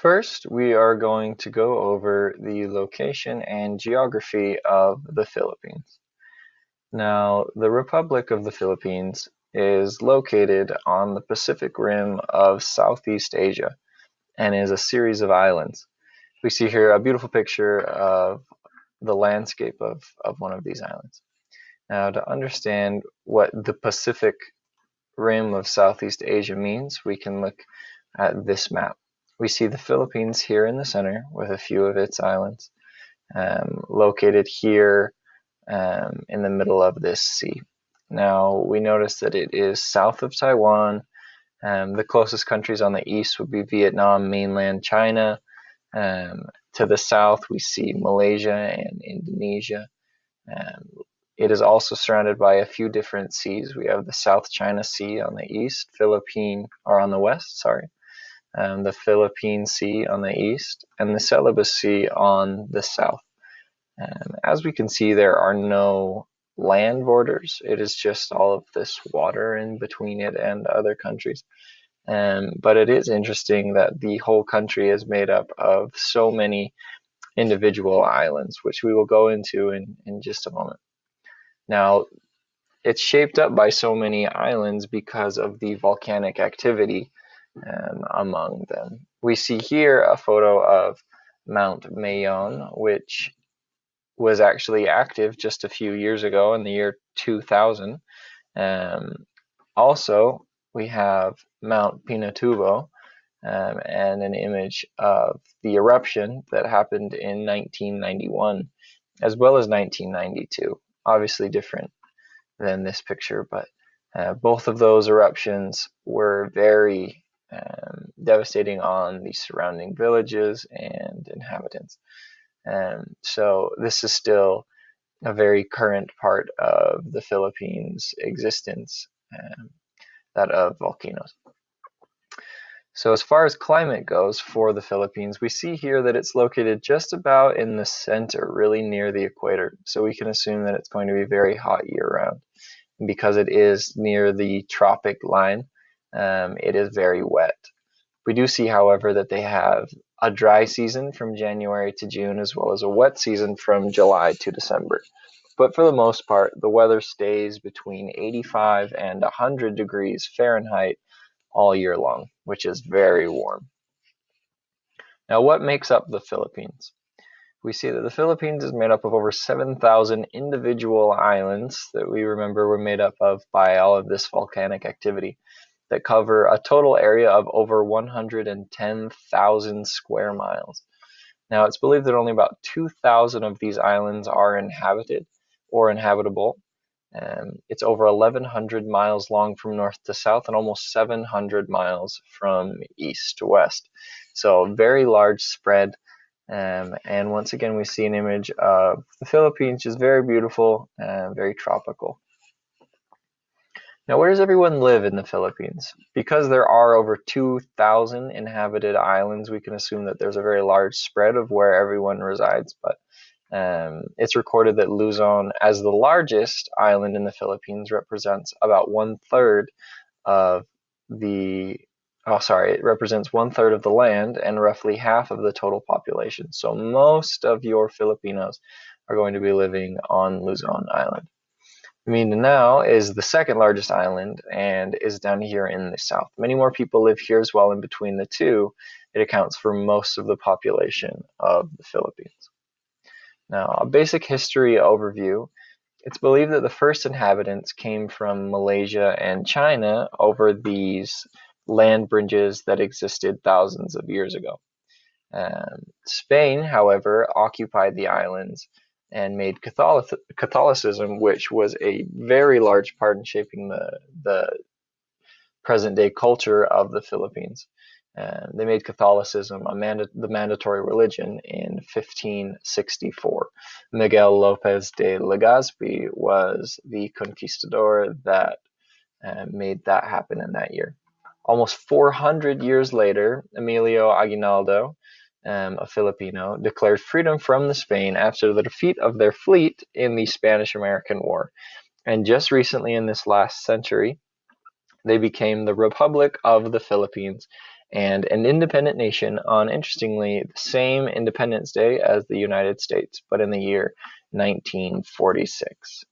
First, we are going to go over the location and geography of the Philippines. Now, the Republic of the Philippines is located on the Pacific rim of Southeast Asia and is a series of islands. We see here a beautiful picture of the landscape of one of these islands. Now, to understand what the Pacific rim of Southeast Asia means, we can look at this map. We see the Philippines here in the center with a few of its islands located here in the middle of this sea. Now we notice that it is south of Taiwan. The closest countries on the east would be Vietnam, mainland China. To the south we see Malaysia and Indonesia. It is also surrounded by a few different seas. We have the South China Sea on the east, on the west, sorry, the Philippine Sea on the east, and the Celebes Sea on the south. As we can see, there are no land borders. It is just all of this water in between it and other countries. But it is interesting that the whole country is made up of so many individual islands, which we will go into in just a moment. Now, it's shaped up by so many islands because of the volcanic activity among them. We see here a photo of Mount Mayon, which was actually active just a few years ago in the year 2000. Also, we have Mount Pinatubo and an image of the eruption that happened in 1991 as well as 1992. Obviously different than this picture, but both of those eruptions were very devastating on the surrounding villages and inhabitants. So this is still a very current part of the Philippines' existence, that of volcanoes. So as far as climate goes for the Philippines, we see here that it's located just about in the center, really near the equator. So we can assume that it's going to be very hot year-round. Because it is near the tropic line, it is very wet. We do see, however, that they have a dry season from January to June, as well as a wet season from July to December. But for the most part, the weather stays between 85 and 100 degrees Fahrenheit all year long, which is very warm. Now, what makes up the Philippines? We see that the Philippines is made up of over 7,000 individual islands that we remember were made up of by all of this volcanic activity that cover a total area of over 110,000 square miles. Now, it's believed that only about 2,000 of these islands are inhabited or inhabitable. It's over 1,100 miles long from north to south and almost 700 miles from east to west. So very large spread. And once again, we see an image of the Philippines, which is very beautiful and very tropical. Now, where does everyone live in the Philippines? Because there are over 2,000 inhabited islands, we can assume that there's a very large spread of where everyone resides. But it's recorded that Luzon, as the largest island in the Philippines, represents about one-third of the it represents one-third of the land and roughly half of the total population. So most of your Filipinos are going to be living on Luzon Island. Mindanao is the second largest island and is down here in the south. Many more people live here as well. In between the two, it accounts for most of the population of the Philippines. Now, a basic history overview. It's believed that the first inhabitants came from Malaysia and China over these land bridges that existed thousands of years ago. Spain, however, occupied the islands and made Catholicism, which was a very large part in shaping the present-day culture of the Philippines. They made Catholicism the mandatory religion in 1564. Miguel Lopez de Legazpi was the conquistador that made that happen in that year. Almost 400 years later, Emilio Aguinaldo, a Filipino, declared freedom from the Spain after the defeat of their fleet in the Spanish-American War. And just recently in this last century, they became the Republic of the Philippines and an independent nation on, interestingly, the same Independence Day as the United States, but in the year 1946.